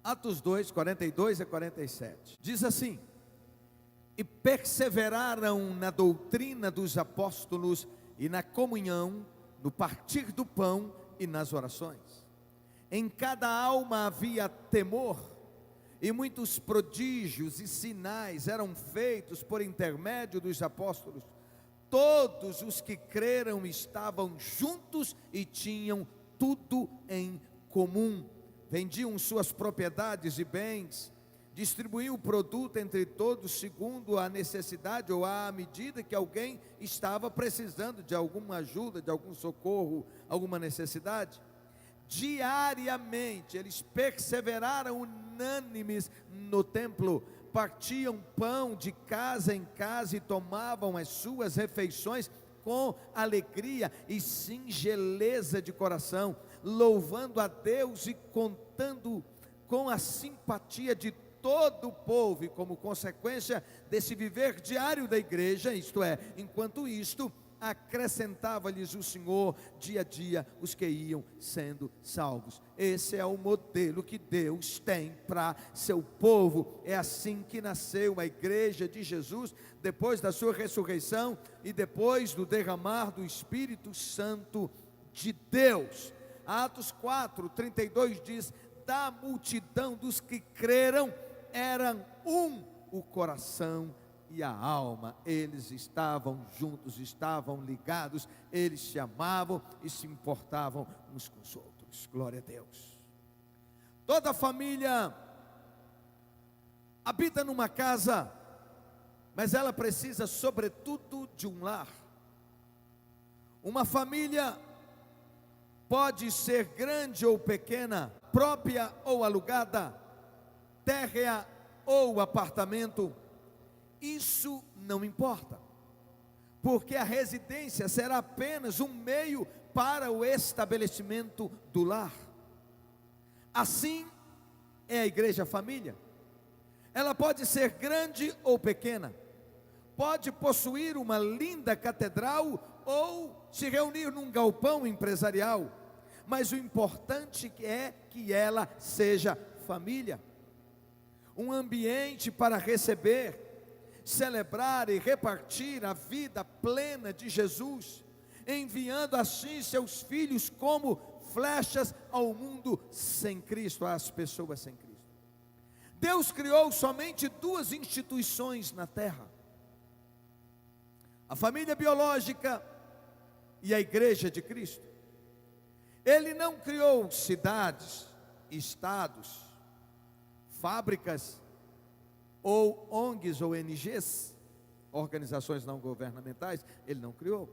Atos 2, 42 a 47. Diz assim: e perseveraram na doutrina dos apóstolos e na comunhão, no partir do pão e nas orações. Em cada alma havia temor, e muitos prodígios e sinais eram feitos por intermédio dos apóstolos. Todos os que creram estavam juntos e tinham tudo em comum. Vendiam suas propriedades e bens, distribuíam o produto entre todos segundo a necessidade ou à medida que alguém estava precisando de alguma ajuda, de algum socorro, alguma necessidade. Diariamente eles perseveraram unânimes no templo, partiam pão de casa em casa e tomavam as suas refeições com alegria e singeleza de coração, louvando a Deus e contando com a simpatia de todo o povo. E como consequência desse viver diário da igreja, isto é, enquanto isto, acrescentava-lhes o Senhor dia a dia os que iam sendo salvos. Esse é o modelo que Deus tem para seu povo. É assim que nasceu a igreja de Jesus, depois da sua ressurreição e depois do derramar do Espírito Santo de Deus. Atos 4, 32 diz: da multidão dos que creram, eram o coração e a alma. Eles estavam juntos, estavam ligados, eles se amavam e se importavam uns com os outros. Glória a Deus. Toda família habita numa casa, mas ela precisa sobretudo de um lar. Uma família pode ser grande ou pequena, própria ou alugada, térrea ou apartamento, isso não importa, porque a residência será apenas um meio para o estabelecimento do lar. Assim é a igreja família. Ela pode ser grande ou pequena, pode possuir uma linda catedral ou se reunir num galpão empresarial, mas o importante é que ela seja família, um ambiente para receber, celebrar e repartir a vida plena de Jesus, enviando assim seus filhos como flechas ao mundo sem Cristo, às pessoas sem Cristo. Deus criou somente duas instituições na terra: a família biológica e a igreja de Cristo. Ele não criou cidades, estados, fábricas ou ONGs ou ONGs, organizações não governamentais. Ele não criou.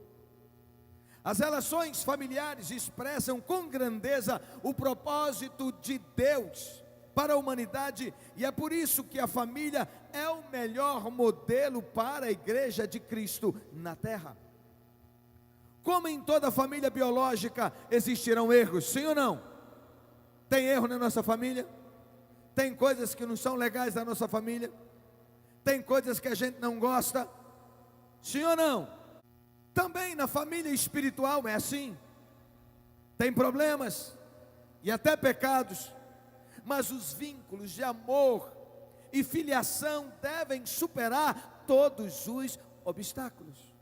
As relações familiares expressam com grandeza o propósito de Deus para a humanidade, e é por isso que a família é o melhor modelo para a igreja de Cristo na terra. Como em toda família biológica existirão erros, sim ou não? Tem erro na nossa família? Tem coisas que não são legais da nossa família? Tem coisas que a gente não gosta? Sim ou não? Também na família espiritual é assim. Tem problemas e até pecados, mas os vínculos de amor e filiação devem superar todos os obstáculos.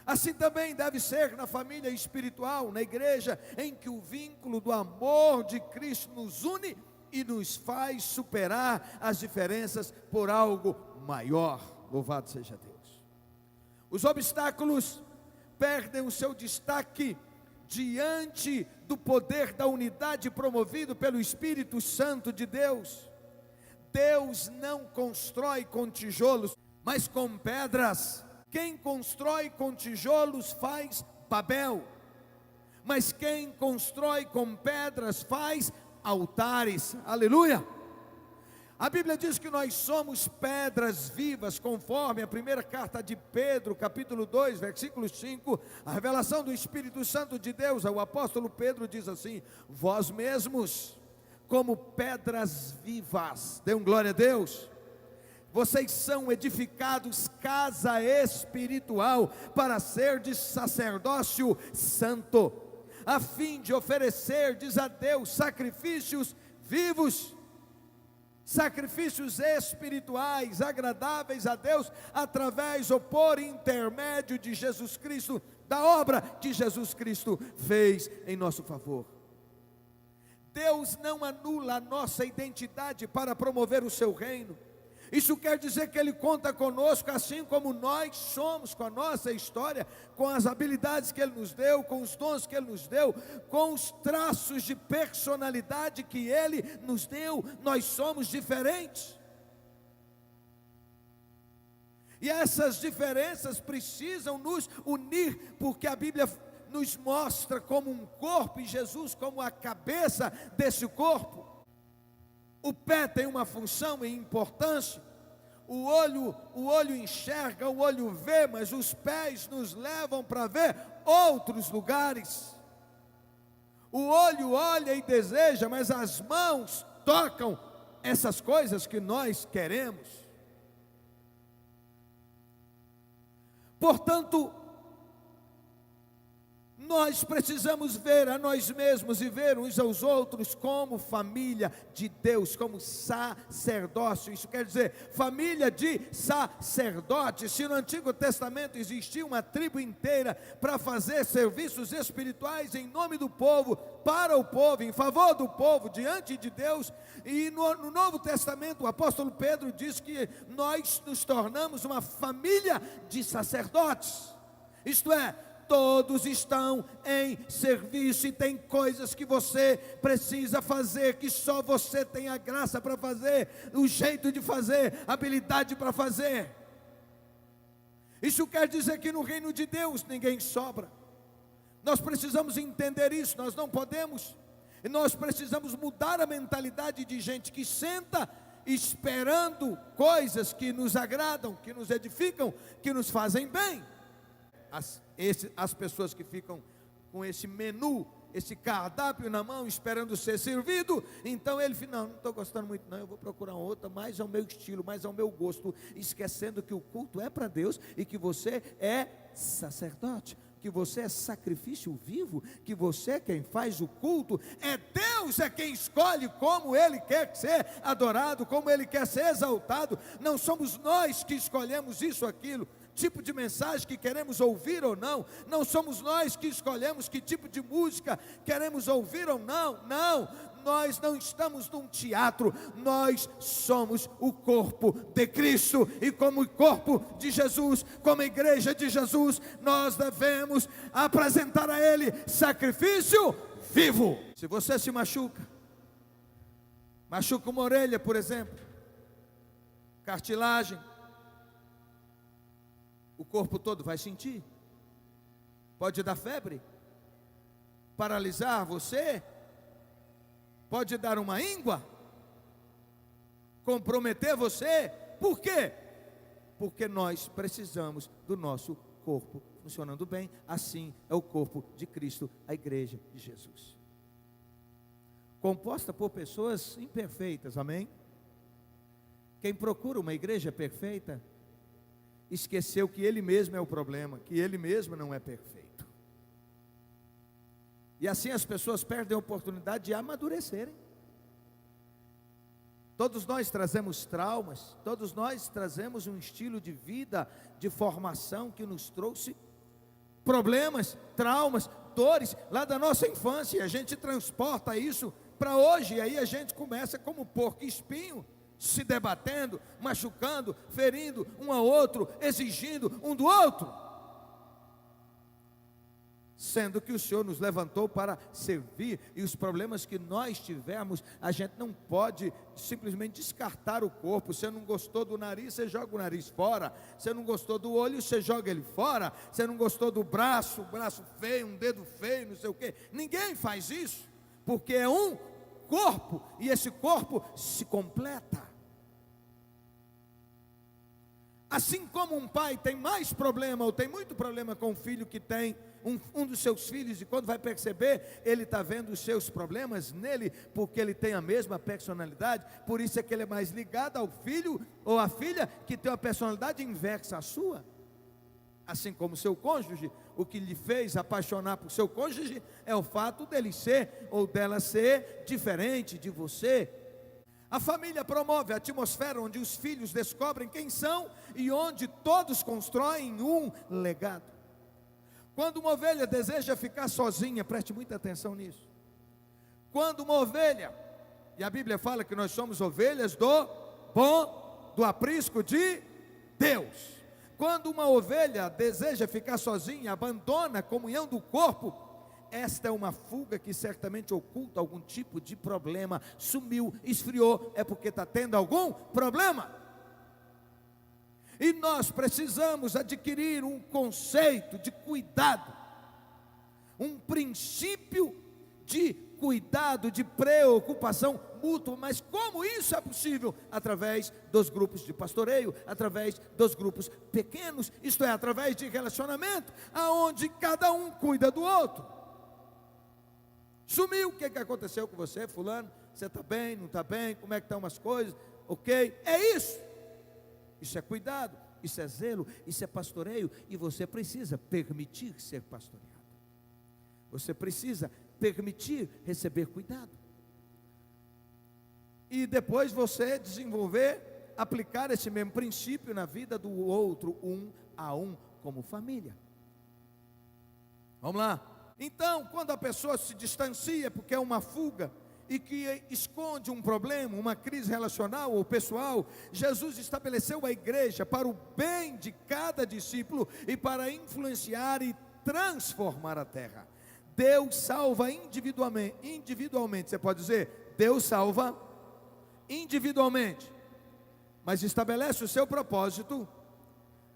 Assim também deve ser na família espiritual, na igreja, em que o vínculo do amor de Cristo nos une e nos faz superar as diferenças por algo maior. Louvado seja Deus. Os obstáculos perdem o seu destaque diante do poder da unidade promovido pelo Espírito Santo de Deus. Deus não constrói com tijolos, mas com pedras. Quem constrói com tijolos faz Babel, mas quem constrói com pedras faz altares. Aleluia! A Bíblia diz que nós somos pedras vivas, conforme a primeira carta de Pedro, capítulo 2, versículo 5, a revelação do Espírito Santo de Deus ao apóstolo Pedro diz assim: vós mesmos, como pedras vivas, dê glória a Deus, vocês são edificados casa espiritual para ser de sacerdócio santo, a fim de oferecer, diz a Deus, sacrifícios vivos sacrifícios espirituais agradáveis a Deus, através ou por intermédio de Jesus Cristo, da obra que Jesus Cristo fez em nosso favor. Deus não anula a nossa identidade para promover o seu reino. Isso quer dizer que Ele conta conosco, assim como nós somos, com a nossa história, com as habilidades que Ele nos deu, com os dons que Ele nos deu, com os traços de personalidade que Ele nos deu. Nós somos diferentes. E essas diferenças precisam nos unir, porque a Bíblia nos mostra como um corpo, e Jesus como a cabeça desse corpo. O pé tem uma função e importância. O olho enxerga, o olho vê, mas os pés nos levam para ver outros lugares. O olho olha e deseja, mas as mãos tocam essas coisas que nós queremos. Portanto, nós precisamos ver a nós mesmos e ver uns aos outros como família de Deus, como sacerdócio. Isso quer dizer, família de sacerdotes. Se no Antigo Testamento existia uma tribo inteira para fazer serviços espirituais em nome do povo, para o povo, em favor do povo, diante de Deus, e no Novo Testamento o apóstolo Pedro diz que nós nos tornamos uma família de sacerdotes. Isto é, todos estão em serviço, e tem coisas que você precisa fazer, que só você tem a graça para fazer, o jeito de fazer, habilidade para fazer. Isso quer dizer que no reino de Deus ninguém sobra. Nós precisamos entender isso. Nós não podemos, e nós precisamos mudar a mentalidade de gente que senta esperando coisas que nos agradam, que nos edificam, que nos fazem bem. As pessoas que ficam com esse menu, esse cardápio na mão, esperando ser servido, então ele fala, não estou gostando muito não, eu vou procurar outra, mais ao meu estilo, mais ao meu gosto, esquecendo que o culto é para Deus, e que você é sacerdote, que você é sacrifício vivo, que você é quem faz o culto, é Deus é quem escolhe como Ele quer ser adorado, como Ele quer ser exaltado. Não somos nós que escolhemos isso, aquilo, tipo de mensagem que queremos ouvir ou não. Não somos nós que escolhemos que tipo de música queremos ouvir ou não. Não, nós não estamos num teatro, nós somos o corpo de Cristo, e como corpo de Jesus, como igreja de Jesus, nós devemos apresentar a Ele sacrifício vivo. Se você se machuca uma orelha, por exemplo, cartilagem, o corpo todo vai sentir, pode dar febre, paralisar você, pode dar uma íngua, comprometer você. Por quê? Porque nós precisamos do nosso corpo funcionando bem. Assim é o corpo de Cristo, a igreja de Jesus, composta por pessoas imperfeitas, amém? Quem procura uma igreja perfeita esqueceu que ele mesmo é o problema, que ele mesmo não é perfeito. E assim as pessoas perdem a oportunidade de amadurecerem. Todos nós trazemos traumas, todos nós trazemos um estilo de vida, de formação que nos trouxe problemas, traumas, dores lá da nossa infância, e a gente transporta isso para hoje, e aí a gente começa como porco espinho, se debatendo, machucando, ferindo um ao outro, exigindo um do outro, sendo que o Senhor nos levantou para servir. E os problemas que nós tivermos, a gente não pode simplesmente descartar o corpo. Você não gostou do nariz, você joga o nariz fora. Você não gostou do olho, você joga ele fora. Você não gostou do braço, o braço feio, um dedo feio, não sei o quê. Ninguém faz isso, porque é um corpo, e esse corpo se completa. Assim como um pai tem mais problema, ou tem muito problema com o filho que tem um dos seus filhos, e quando vai perceber, ele está vendo os seus problemas nele, porque ele tem a mesma personalidade. Por isso é que ele é mais ligado ao filho ou à filha que tem uma personalidade inversa à sua. Assim como seu cônjuge, o que lhe fez apaixonar por seu cônjuge é o fato dele ser ou dela ser diferente de você. A família promove a atmosfera onde os filhos descobrem quem são e onde todos constroem um legado. Quando uma ovelha deseja ficar sozinha, preste muita atenção nisso. Quando uma ovelha, e a Bíblia fala que nós somos ovelhas do aprisco de Deus. Quando uma ovelha deseja ficar sozinha, abandona a comunhão do corpo, esta é uma fuga que certamente oculta algum tipo de problema. Sumiu, esfriou, é porque está tendo algum problema. E nós precisamos adquirir um conceito de cuidado, um princípio de cuidado, de preocupação mútua. Mas como isso é possível? Através dos grupos de pastoreio, através dos grupos pequenos, isto é, através de relacionamento, aonde cada um cuida do outro. Sumiu, o que aconteceu com você, fulano? Você está bem, não está bem? Como é que estão as coisas? Ok? É isso. Isso é cuidado, isso é zelo, isso é pastoreio. E você precisa permitir ser pastoreado. Você precisa permitir receber cuidado. E depois você desenvolver, aplicar esse mesmo princípio na vida do outro, um a um, como família. Vamos lá. Então, quando a pessoa se distancia porque é uma fuga e que esconde um problema, uma crise relacional ou pessoal, Jesus estabeleceu a igreja para o bem de cada discípulo e para influenciar e transformar a terra. Deus salva individualmente, você pode dizer, Deus salva individualmente, mas estabelece o seu propósito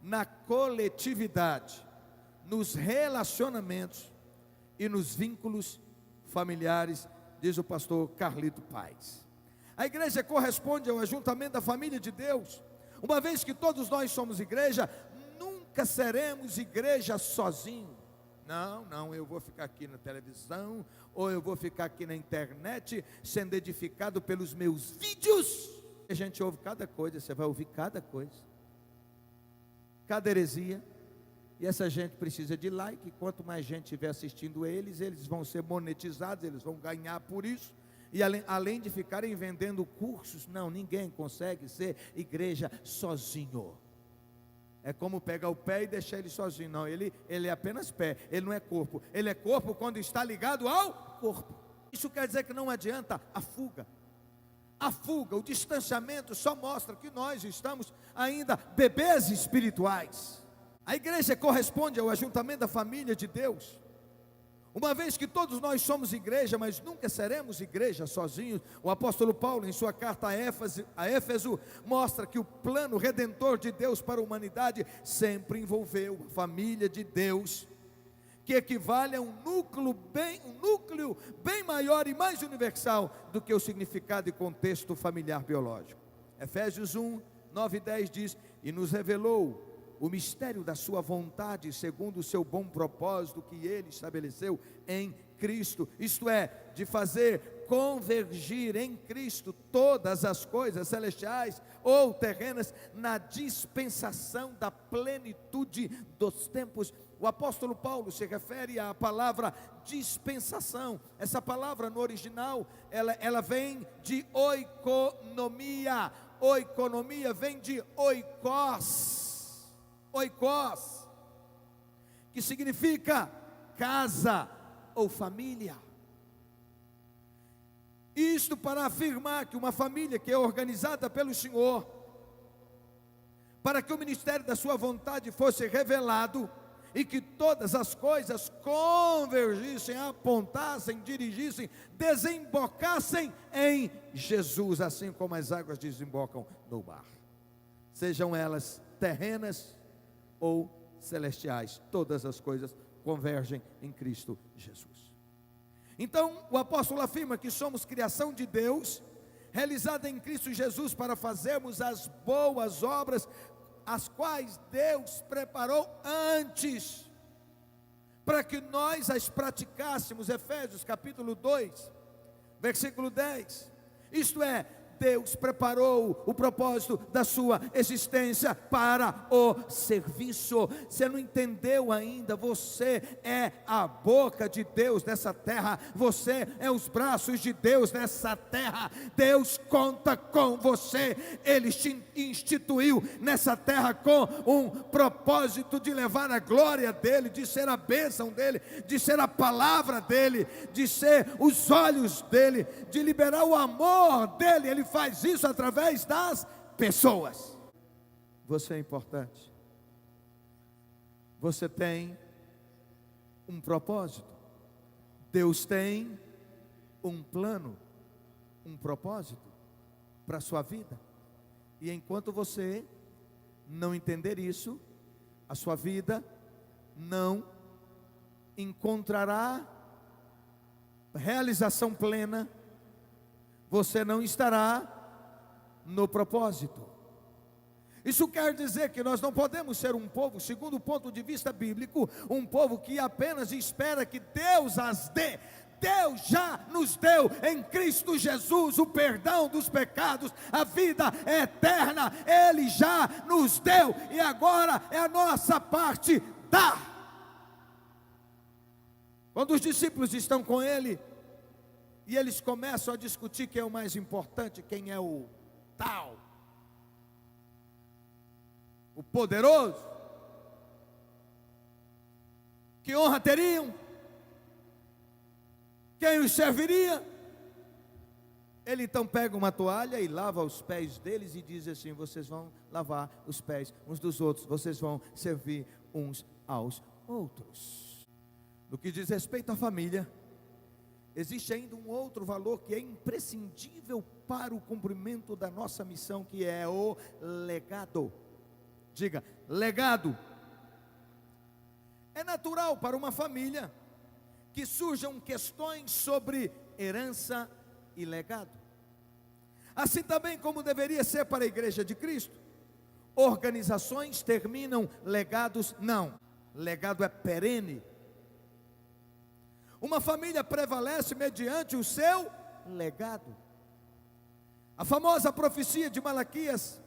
na coletividade, nos relacionamentos e nos vínculos familiares, diz o pastor Carlito Paes. A igreja corresponde ao ajuntamento da família de Deus. Uma vez que todos nós somos igreja, nunca seremos igreja sozinho. Não, eu vou ficar aqui na televisão, ou eu vou ficar aqui na internet, sendo edificado pelos meus vídeos. A gente ouve cada coisa, você vai ouvir cada coisa, cada heresia, e essa gente precisa de like. Quanto mais gente estiver assistindo eles vão ser monetizados, eles vão ganhar por isso. E além de ficarem vendendo cursos, ninguém consegue ser igreja sozinho. É como pegar o pé e deixar ele sozinho. Não, ele é apenas pé, ele não é corpo. Ele é corpo quando está ligado ao corpo. Isso quer dizer que não adianta a fuga. A fuga, o distanciamento só mostra que nós estamos ainda bebês espirituais. A igreja corresponde ao ajuntamento da família de Deus. Uma vez que todos nós somos igreja, mas nunca seremos igreja sozinhos. O apóstolo Paulo, em sua carta a Éfeso, mostra que o plano redentor de Deus para a humanidade sempre envolveu a família de Deus, que equivale a um núcleo bem maior e mais universal do que o significado e contexto familiar biológico. Efésios 1, 9 e 10 diz: e nos revelou o mistério da sua vontade, segundo o seu bom propósito que ele estabeleceu em Cristo, isto é, de fazer convergir em Cristo todas as coisas celestiais ou terrenas na dispensação da plenitude dos tempos. O apóstolo Paulo se refere à palavra dispensação. Essa palavra no original, ela vem de oikonomia. Oikonomia vem de oikos, que significa casa ou família. Isto para afirmar que uma família que é organizada pelo Senhor, para que o ministério da sua vontade fosse revelado, e que todas as coisas convergissem, apontassem, dirigissem, desembocassem em Jesus, assim como as águas desembocam no mar, sejam elas terrenas ou celestiais, todas as coisas convergem em Cristo Jesus. Então o apóstolo afirma que somos criação de Deus, realizada em Cristo Jesus, para fazermos as boas obras, as quais Deus preparou antes, para que nós as praticássemos. Efésios capítulo 2, versículo 10, isto é, Deus preparou o propósito da sua existência para o serviço. Você não entendeu ainda? Você é a boca de Deus nessa terra, você é os braços de Deus nessa terra. Deus conta com você, Ele te instituiu nessa terra com um propósito de levar a glória dEle, de ser a bênção dEle, de ser a palavra dEle, de ser os olhos dEle, de liberar o amor dEle. Ele faz isso através das pessoas. Você é importante. Você tem um propósito. Deus tem um plano, um propósito para a sua vida. E enquanto você não entender isso, a sua vida não encontrará realização plena, você não estará no propósito. Isso quer dizer que nós não podemos ser um povo, segundo o ponto de vista bíblico, um povo que apenas espera que Deus as dê. Deus já nos deu em Cristo Jesus o perdão dos pecados, a vida eterna, Ele já nos deu, e agora é a nossa parte dar. Quando os discípulos estão com Ele, e eles começam a discutir quem é o mais importante, quem é o tal, o poderoso, que honra teriam, quem os serviria? Ele então pega uma toalha e lava os pés deles e diz assim: vocês vão lavar os pés uns dos outros, vocês vão servir uns aos outros. No que diz respeito à família, existe ainda um outro valor que é imprescindível para o cumprimento da nossa missão, que é o legado. Diga, legado. É natural para uma família que surjam questões sobre herança e legado. Assim também como deveria ser para a igreja de Cristo. Organizações terminam, legados não. Legado é perene. Uma família prevalece mediante o seu legado. A famosa profecia de Malaquias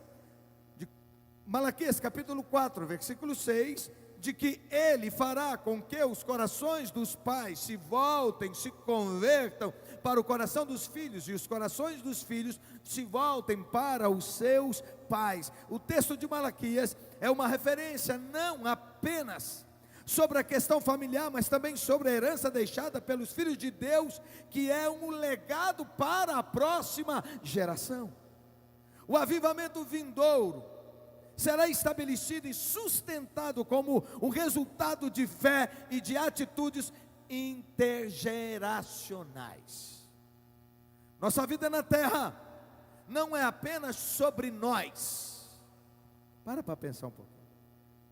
capítulo 4, versículo 6, de que Ele fará com que os corações dos pais se voltem, se convertam para o coração dos filhos, e os corações dos filhos se voltem para os seus pais. O texto de Malaquias é uma referência não apenas sobre a questão familiar, mas também sobre a herança deixada pelos filhos de Deus, que é um legado para a próxima geração. O avivamento vindouro será estabelecido e sustentado como o resultado de fé e de atitudes intergeracionais. Nossa vida na terra não é apenas sobre nós. Para pensar um pouco.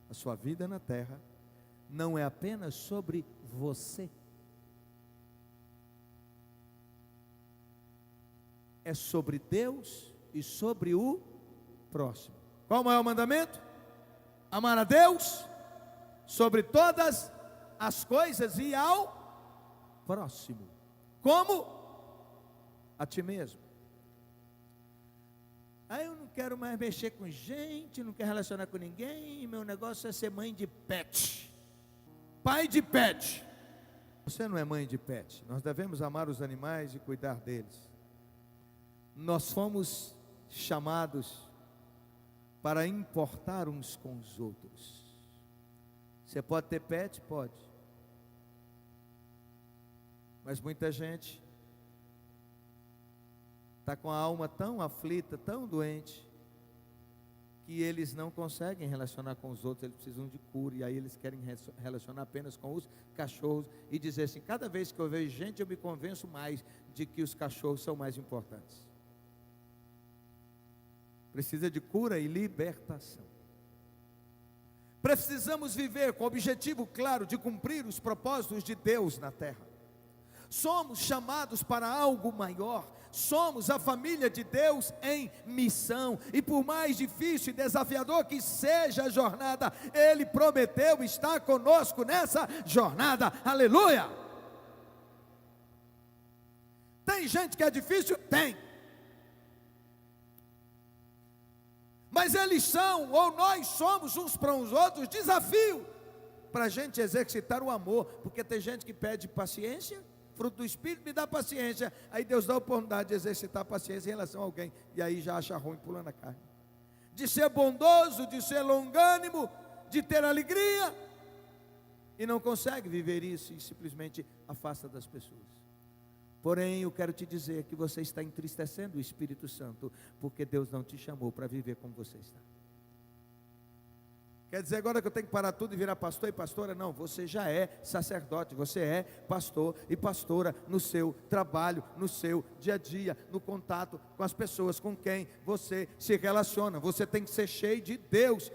A sua vida na terra não é apenas sobre você. É sobre Deus e sobre o próximo. Qual o maior mandamento? Amar a Deus sobre todas as coisas e ao próximo, como a ti mesmo. Aí eu não quero mais mexer com gente, não quero relacionar com ninguém, meu negócio é ser mãe de pet, pai de pet. Você não é mãe de pet. Nós devemos amar os animais e cuidar deles. Nós fomos chamados para importar uns com os outros. Você pode ter pet? Pode. Mas muita gente está com a alma tão aflita, tão doente, que eles não conseguem relacionar com os outros, eles precisam de cura, e aí eles querem relacionar apenas com os cachorros, e dizer assim: cada vez que eu vejo gente, eu me convenço mais de que os cachorros são mais importantes. Precisa de cura e libertação. Precisamos viver com o objetivo claro de cumprir os propósitos de Deus na terra. Somos chamados para algo maior. Somos a família de Deus em missão. E por mais difícil e desafiador que seja a jornada, Ele prometeu estar conosco nessa jornada. Aleluia! Tem gente que é difícil? Tem. Mas eles são, ou nós somos uns para os outros, desafio para a gente exercitar o amor, porque tem gente que pede paciência, fruto do Espírito, me dá paciência, aí Deus dá a oportunidade de exercitar a paciência em relação a alguém, e aí já acha ruim, pulando a carne, de ser bondoso, de ser longânimo, de ter alegria, e não consegue viver isso, e simplesmente afasta das pessoas. Porém, eu quero te dizer que você está entristecendo o Espírito Santo, porque Deus não te chamou para viver como você está. Quer dizer agora que eu tenho que parar tudo e virar pastor e pastora? Não, você já é sacerdote, você é pastor e pastora no seu trabalho, no seu dia a dia, no contato com as pessoas com quem você se relaciona. Você tem que ser cheio de Deus,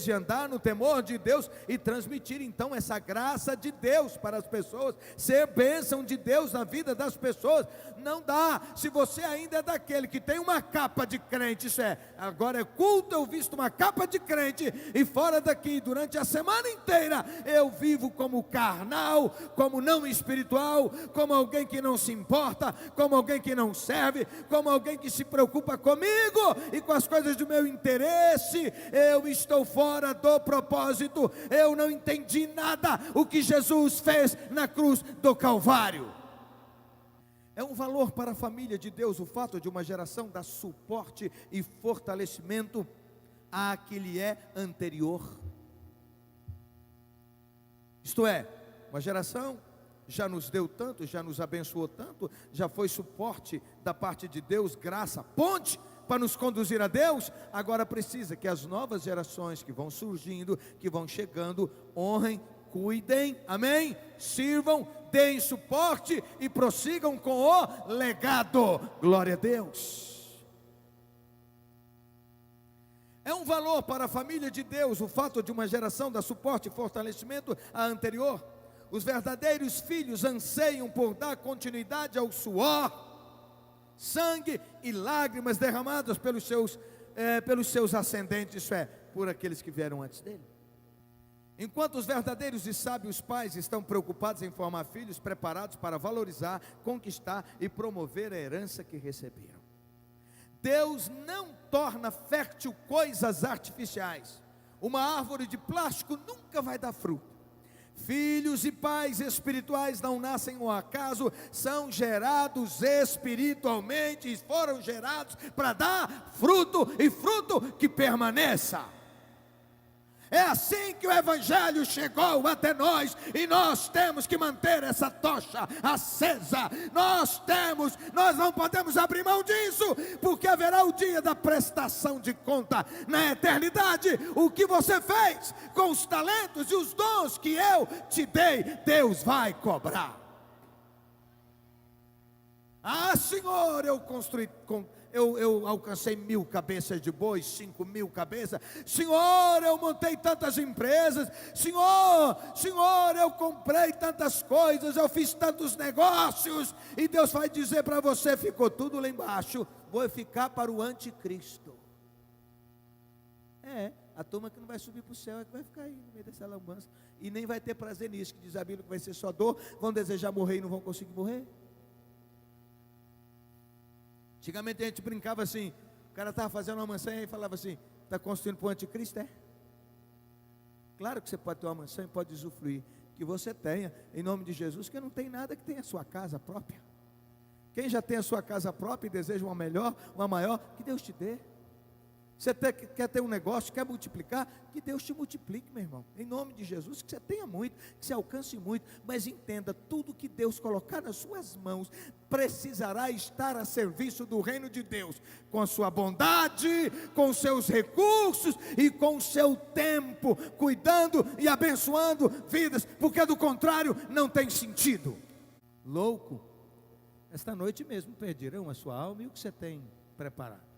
e andar no temor de Deus e transmitir então essa graça de Deus para as pessoas, ser bênção de Deus na vida das pessoas. Não dá, se você ainda é daquele que tem uma capa de crente, isso é, agora é culto, eu visto uma capa de crente, e fora daqui, durante a semana inteira, eu vivo como carnal, como não espiritual, como alguém que não se importa, como alguém que não serve, como alguém que se preocupa comigo e com as coisas do meu interesse. Eu estou fora do propósito, eu não entendi nada o que Jesus fez na cruz do Calvário. É um valor para a família de Deus o fato de uma geração dar suporte e fortalecimento a que lhe é anterior. Isto é, uma geração já nos deu tanto, já nos abençoou tanto, já foi suporte da parte de Deus, graça, ponte para nos conduzir a Deus. Agora precisa que as novas gerações que vão surgindo, que vão chegando, honrem, cuidem, amém? Sirvam, deem suporte e prossigam com o legado. Glória a Deus. É um valor para a família de Deus o fato de uma geração dar suporte e fortalecimento à anterior. Os verdadeiros filhos anseiam por dar continuidade ao suor, sangue e lágrimas derramadas pelos seus ascendentes, isso é, por aqueles que vieram antes dele. Enquanto os verdadeiros e sábios pais estão preocupados em formar filhos preparados para valorizar, conquistar e promover a herança que receberam. Deus não torna fértil coisas artificiais. Uma árvore de plástico nunca vai dar fruto. Filhos e pais espirituais não nascem ao acaso, são gerados espiritualmente e foram gerados para dar fruto, e fruto que permaneça. É assim que o Evangelho chegou até nós, e nós temos que manter essa tocha acesa. Nós não podemos abrir mão disso, porque haverá o dia da prestação de conta na eternidade. O que você fez com os talentos e os dons que eu te dei, Deus vai cobrar. Ah, Senhor, eu alcancei 1000 cabeças de boi, 5.000 cabeças. Senhor, eu montei tantas empresas. Senhor, eu comprei tantas coisas, eu fiz tantos negócios. E Deus vai dizer para você: ficou tudo lá embaixo, vou ficar para o anticristo. A turma que não vai subir para o céu é que vai ficar aí no meio dessa lambança, e nem vai ter prazer nisso, que diz a Bíblia que vai ser só dor, vão desejar morrer e não vão conseguir morrer. Antigamente a gente brincava assim, o cara estava fazendo uma mansão e falava assim: está construindo para o anticristo, é? Claro que você pode ter uma mansão e pode usufruir, que você tenha, em nome de Jesus, que não tem nada que tenha a sua casa própria. Quem já tem a sua casa própria e deseja uma melhor, uma maior, que Deus te dê. Você quer ter um negócio, quer multiplicar, que Deus te multiplique, meu irmão, em nome de Jesus, que você tenha muito, que você alcance muito, mas entenda, tudo que Deus colocar nas suas mãos, precisará estar a serviço do reino de Deus, com a sua bondade, com os seus recursos e com o seu tempo, cuidando e abençoando vidas, porque do contrário, não tem sentido. Louco, esta noite mesmo perderão a sua alma e o que você tem preparado.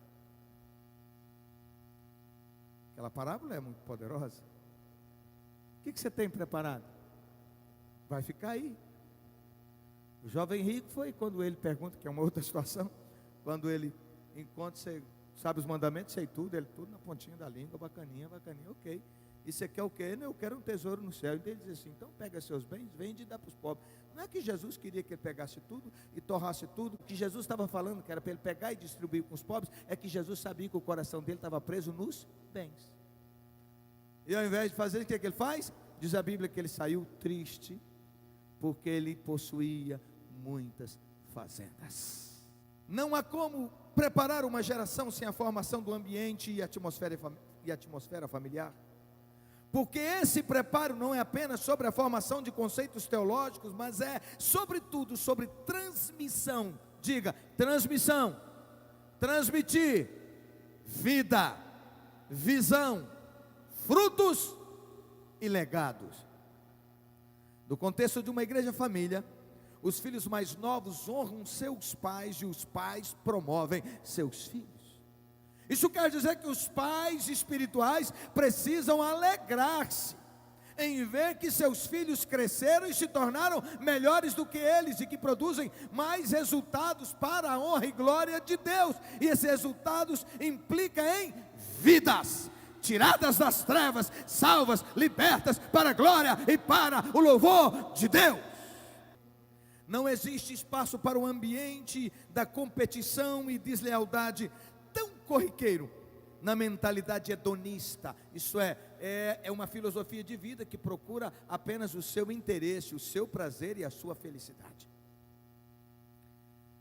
Aquela parábola é muito poderosa. O que você tem preparado? Vai ficar aí. O jovem rico foi quando ele pergunta, que é uma outra situação, quando ele encontra, você sabe os mandamentos, sei tudo, ele tudo na pontinha da língua, bacaninha, ok. E você quer o quê? Não, eu quero um tesouro no céu. Então ele diz assim: então pega seus bens, vende e dá para os pobres. Não é que Jesus queria que ele pegasse tudo e torrasse tudo. O que Jesus estava falando, que era para ele pegar e distribuir com os pobres, é que Jesus sabia que o coração dele estava preso nos bens. E ao invés de fazer, o que ele faz? Diz a Bíblia que ele saiu triste, porque ele possuía muitas fazendas. Não há como preparar uma geração sem a formação do ambiente e atmosfera familiar. Porque esse preparo não é apenas sobre a formação de conceitos teológicos, mas é, sobretudo, sobre transmissão. Diga, transmissão, transmitir, vida, visão, frutos e legados. No contexto de uma igreja família, os filhos mais novos honram seus pais e os pais promovem seus filhos. Isso quer dizer que os pais espirituais precisam alegrar-se em ver que seus filhos cresceram e se tornaram melhores do que eles e que produzem mais resultados para a honra e glória de Deus. E esses resultados implicam em vidas tiradas das trevas, salvas, libertas para a glória e para o louvor de Deus. Não existe espaço para o ambiente da competição e deslealdade tão corriqueiro na mentalidade hedonista. Isso é uma filosofia de vida que procura apenas o seu interesse, o seu prazer e a sua felicidade.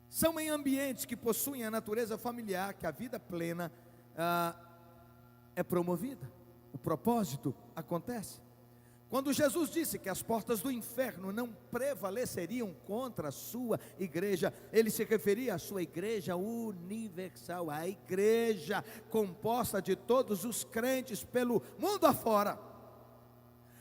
São em ambientes que possuem a natureza familiar que a vida plena é promovida, o propósito acontece. Quando Jesus disse que as portas do inferno não prevaleceriam contra a sua igreja, ele se referia à sua igreja universal, a igreja composta de todos os crentes pelo mundo afora.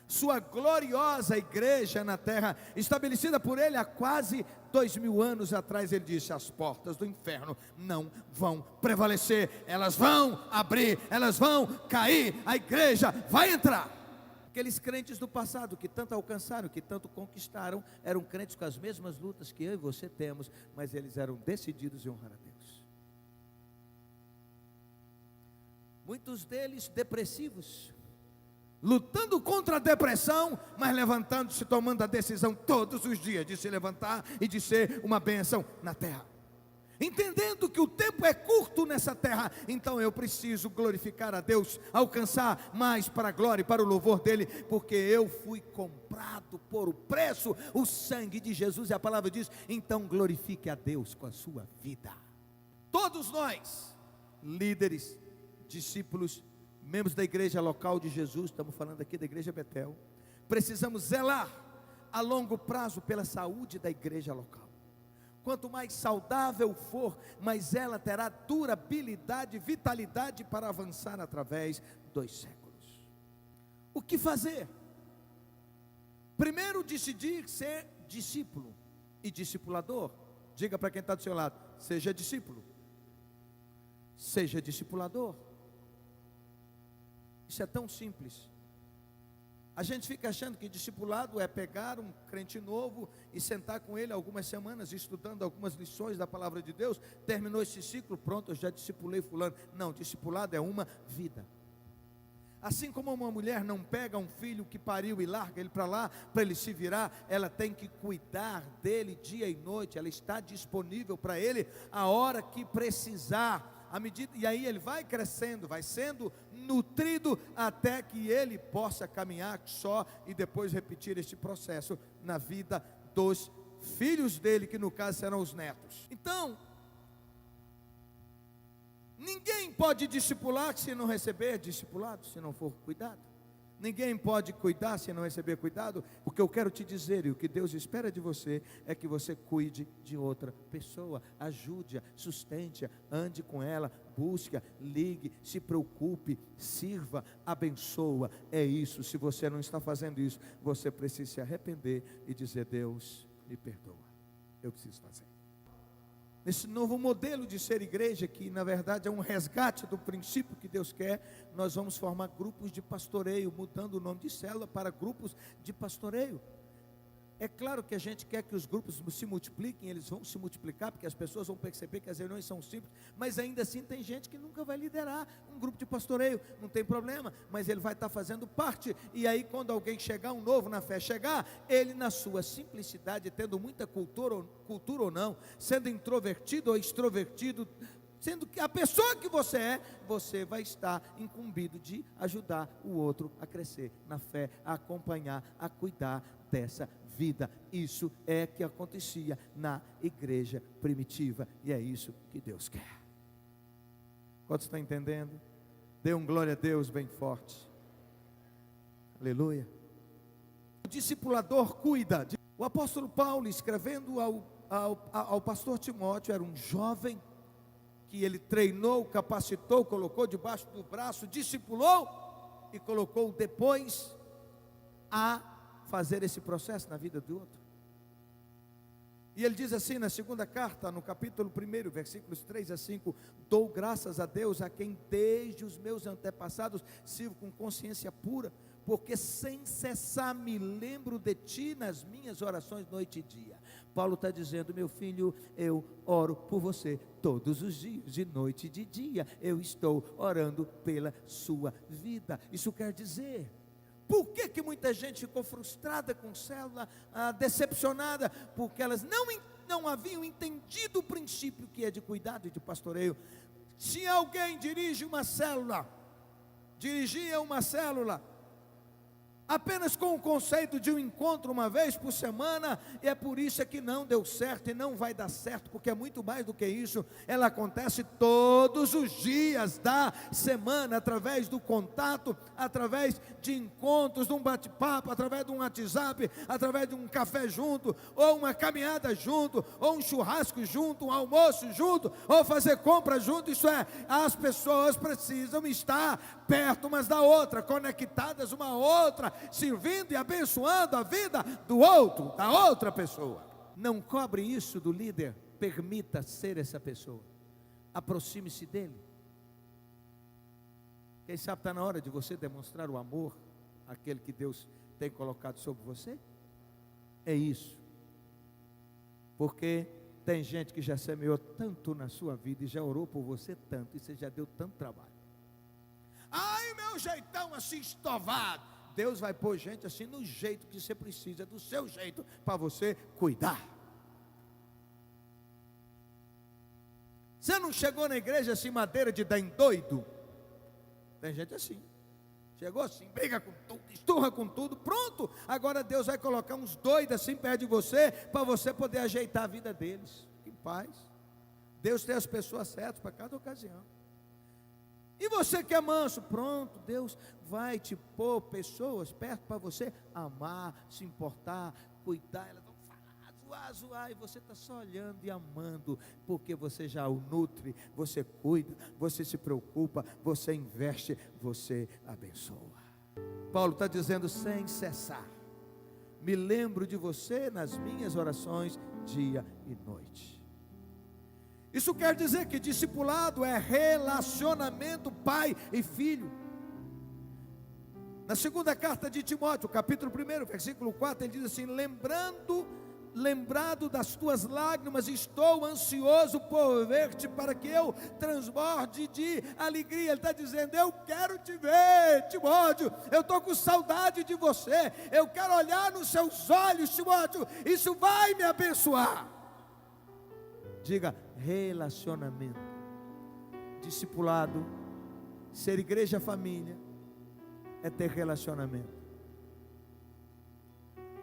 Sua gloriosa igreja na terra, estabelecida por ele há quase 2000 anos atrás, ele disse: as portas do inferno não vão prevalecer, elas vão abrir, elas vão cair, a igreja vai entrar. Aqueles crentes do passado que tanto alcançaram, que tanto conquistaram, eram crentes com as mesmas lutas que eu e você temos, mas eles eram decididos em honrar a Deus. Muitos deles depressivos, lutando contra a depressão, mas levantando-se, tomando a decisão todos os dias de se levantar e de ser uma bênção na terra. Entendendo que o tempo é curto nessa terra, então eu preciso glorificar a Deus, alcançar mais para a glória e para o louvor dEle, porque eu fui comprado por o preço, o sangue de Jesus, e a palavra diz: então glorifique a Deus com a sua vida. Todos nós, líderes, discípulos, membros da igreja local de Jesus, estamos falando aqui da igreja Betel, precisamos zelar a longo prazo pela saúde da igreja local. Quanto mais saudável for, mais ela terá durabilidade, vitalidade para avançar através dos séculos. O que fazer? Primeiro, decidir ser discípulo e discipulador. Diga para quem está do seu lado: seja discípulo, seja discipulador. Isso é tão simples. A gente fica achando que discipulado é pegar um crente novo e sentar com ele algumas semanas, estudando algumas lições da palavra de Deus. Terminou esse ciclo, pronto, eu já discipulei fulano. Não, discipulado é uma vida. Assim como uma mulher não pega um filho que pariu e larga ele para lá, para ele se virar, ela tem que cuidar dele dia e noite. Ela está disponível para ele a hora que precisar. E aí ele vai crescendo, vai sendo nutrido até que ele possa caminhar só e depois repetir este processo na vida dos filhos dele, que no caso serão os netos. Então, ninguém pode discipular se não receber discipulado, se não for cuidado. Ninguém pode cuidar se não receber cuidado. O que eu quero te dizer e o que Deus espera de você é que você cuide de outra pessoa, ajude-a, sustente-a, ande com ela, busque-a, ligue, se preocupe, sirva, abençoa. É isso. Se você não está fazendo isso, você precisa se arrepender e dizer: Deus, me perdoa, eu preciso fazer. Nesse novo modelo de ser igreja, que na verdade é um resgate do princípio que Deus quer, nós vamos formar grupos de pastoreio, mudando o nome de célula para grupos de pastoreio. É claro que a gente quer que os grupos se multipliquem, eles vão se multiplicar, porque as pessoas vão perceber que as reuniões são simples, mas ainda assim tem gente que nunca vai liderar um grupo de pastoreio, não tem problema, mas ele vai estar fazendo parte, e aí quando alguém chegar, um novo na fé chegar, ele na sua simplicidade, tendo muita cultura ou não, sendo introvertido ou extrovertido, sendo que a pessoa que você é, você vai estar incumbido de ajudar o outro a crescer na fé, a acompanhar, a cuidar dessa vida. Isso é que acontecia na igreja primitiva, e é isso que Deus quer. Quantos estão entendendo? Dê um glória a Deus bem forte. Aleluia. O discipulador cuida. O apóstolo Paulo, escrevendo ao pastor Timóteo, era um jovem que ele treinou, capacitou, colocou debaixo do braço, discipulou e colocou depois a fazer esse processo na vida do outro. E ele diz assim na segunda carta, no capítulo 1, versículos 3 a 5: dou graças a Deus, a quem desde os meus antepassados sirvo com consciência pura, porque sem cessar me lembro de ti nas minhas orações noite e dia. Paulo está dizendo: meu filho, eu oro por você todos os dias, de noite e de dia, eu estou orando pela sua vida. Isso quer dizer, por que muita gente ficou frustrada com célula, decepcionada? Porque elas não haviam entendido o princípio que é de cuidado e de pastoreio. Se alguém dirigia uma célula apenas com o conceito de um encontro uma vez por semana, e é por isso que não deu certo e não vai dar certo, porque é muito mais do que isso. Ela acontece todos os dias da semana, através do contato, através de encontros, de um bate-papo, através de um WhatsApp, através de um café junto, ou uma caminhada junto, ou um churrasco junto, um almoço junto, ou fazer compra junto. Isso é, as pessoas precisam estar perto umas da outra, conectadas uma à outra, servindo e abençoando a vida do outro, da outra pessoa. Não cobre isso do líder, permita ser essa pessoa, aproxime-se dele. Quem sabe está na hora de você demonstrar o amor àquele que Deus tem colocado sobre você. É isso, porque tem gente que já semeou tanto na sua vida e já orou por você tanto, e você já deu tanto trabalho. Ai, meu jeitão assim estovado. Deus vai pôr gente assim no jeito que você precisa, do seu jeito, para você cuidar. Você não chegou na igreja assim, madeira de dar em doido? Tem gente assim, chegou assim, briga com tudo, esturra com tudo, pronto. Agora Deus vai colocar uns doidos assim perto de você, para você poder ajeitar a vida deles. Em paz. Deus tem as pessoas certas para cada ocasião. E você que é manso, pronto, Deus vai te pôr pessoas perto para você amar, se importar, cuidar. Elas vão falar, zoar, e você está só olhando e amando, porque você já o nutre, você cuida, você se preocupa, você investe, você abençoa. Paulo está dizendo: sem cessar, me lembro de você nas minhas orações, dia e noite. Isso quer dizer que discipulado é relacionamento pai e filho. Na segunda carta de Timóteo, capítulo 1, versículo 4, ele diz assim: lembrado das tuas lágrimas, estou ansioso por ver-te, para que eu transborde de alegria. Ele está dizendo: eu quero te ver, Timóteo, eu estou com saudade de você, eu quero olhar nos seus olhos, Timóteo, isso vai me abençoar. Diga: relacionamento. Discipulado, ser igreja família, é ter relacionamento.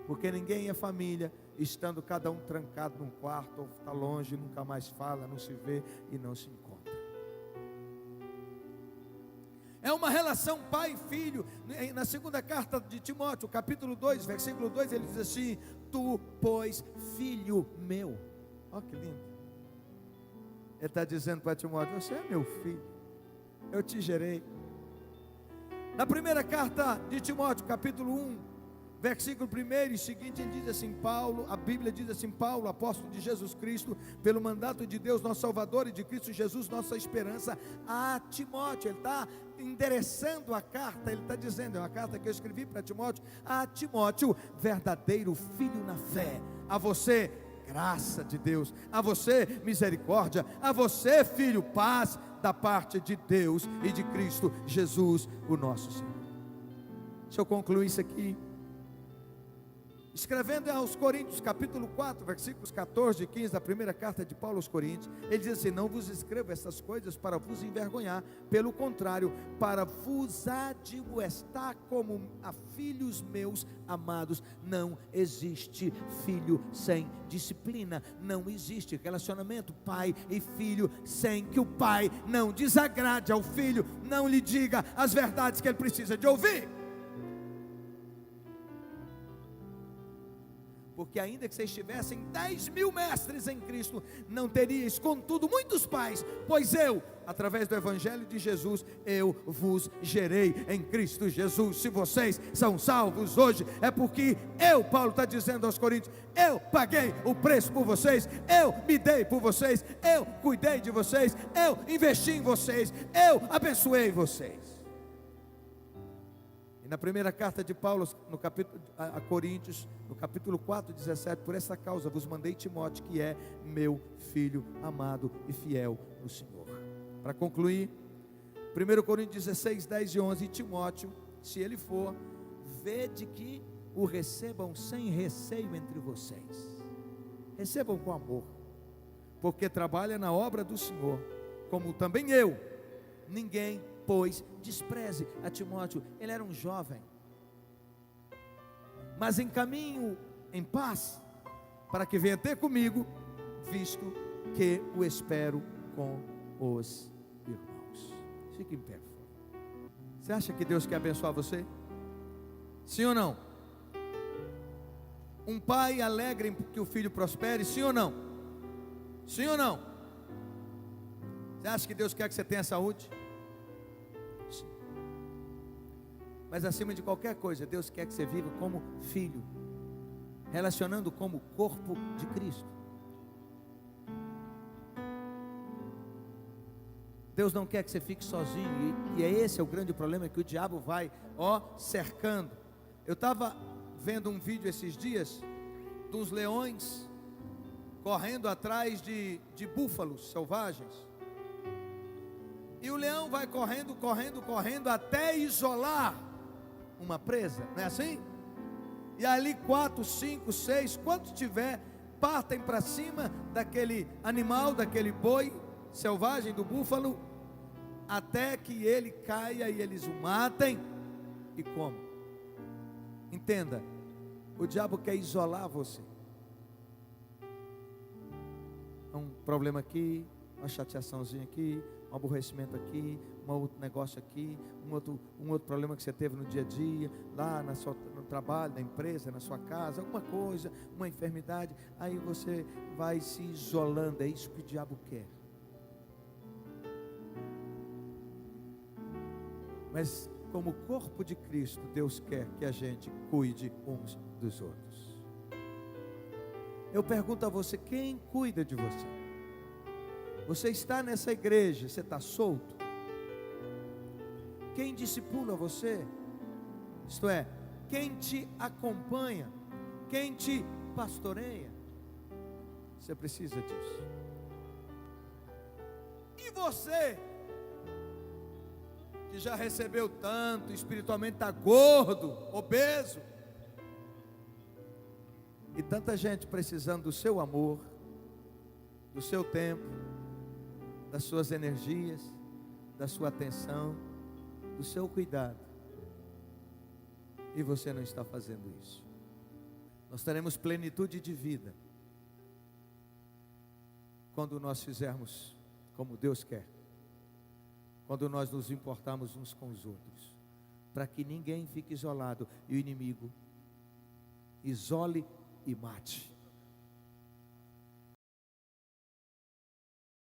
Porque ninguém é família estando cada um trancado num quarto, ou está longe, nunca mais fala, não se vê e não se encontra. É uma relação pai e filho. Na segunda carta de Timóteo, capítulo 2, versículo 2, ele diz assim: tu, pois, filho meu. Olha que lindo. Ele está dizendo para Timóteo: você é meu filho, eu te gerei. Na primeira carta de Timóteo, capítulo 1, Versículo 1 e seguinte, ele diz assim, Paulo, a Bíblia diz assim, Paulo, apóstolo de Jesus Cristo, pelo mandato de Deus, nosso Salvador, e de Cristo Jesus, nossa esperança, a Timóteo. Ele está endereçando a carta, ele está dizendo, é uma carta que eu escrevi para Timóteo, a Timóteo, verdadeiro filho na fé, a você, graça de Deus, a você, misericórdia, a você, filho, paz, da parte de Deus e de Cristo Jesus, o nosso Senhor. Deixa eu concluir isso aqui. Escrevendo aos Coríntios, capítulo 4, versículos 14 e 15, da primeira carta de Paulo aos Coríntios, ele diz assim, não vos escrevo essas coisas para vos envergonhar, pelo contrário, para vos admoestar como a filhos meus amados. Não existe filho sem disciplina, não existe relacionamento pai e filho sem que o pai não desagrade ao filho, não lhe diga as verdades que ele precisa de ouvir. Porque ainda que vocês tivessem 10.000 mestres em Cristo, não teríeis contudo muitos pais, pois eu, através do Evangelho de Jesus, eu vos gerei em Cristo Jesus. Se vocês são salvos hoje, é porque eu, Paulo está dizendo aos Coríntios, eu paguei o preço por vocês, eu me dei por vocês, eu cuidei de vocês, eu investi em vocês, eu abençoei vocês. Na primeira carta de Paulo no capítulo, a Coríntios, no capítulo 4, 17, por essa causa vos mandei Timóteo, que é meu filho amado e fiel no Senhor. Para concluir, 1 Coríntios 16, 10 e 11, Timóteo, se ele for, vede que o recebam sem receio entre vocês, recebam com amor, porque trabalha na obra do Senhor, como também eu. Ninguém, pois, despreze a Timóteo. Ele era um jovem, mas em caminho em paz, para que venha ter comigo, visto que o espero com os irmãos. Fique em pé, por favor. Você acha que Deus quer abençoar você? Sim ou não? Um pai alegre que o filho prospere, sim ou não? Sim ou não? Você acha que Deus quer que você tenha saúde? Sim. Mas acima de qualquer coisa, Deus quer que você viva como filho, relacionando como corpo de Cristo. Deus não quer que você fique sozinho, e esse é o grande problema, que o diabo vai, cercando. Eu estava vendo um vídeo esses dias, dos leões, correndo atrás de búfalos selvagens, e o leão vai correndo, correndo, correndo, até isolar uma presa, não é assim? E ali 4, 5, 6, quantos tiver, partem para cima daquele animal, daquele boi selvagem, do búfalo, até que ele caia e eles o matem e comam. Entenda, o diabo quer isolar você. Um problema aqui, uma chateaçãozinha aqui, um aborrecimento aqui, um outro negócio aqui, um outro problema que você teve no dia a dia, lá no trabalho, na empresa, na sua casa, alguma coisa, uma enfermidade, aí você vai se isolando. É isso que o diabo quer. Mas como corpo de Cristo, Deus quer que a gente cuide uns dos outros. Eu pergunto a você, quem cuida de você? Você está nessa igreja, você está solto? Quem discipula você? Isto é, quem te acompanha? Quem te pastoreia? Você precisa disso. E você, que já recebeu tanto, espiritualmente está gordo, obeso, e tanta gente precisando do seu amor, do seu tempo, das suas energias, da sua atenção, do seu cuidado, e você não está fazendo isso. Nós teremos plenitude de vida quando nós fizermos como Deus quer, quando nós nos importarmos uns com os outros, para que ninguém fique isolado e o inimigo isole e mate.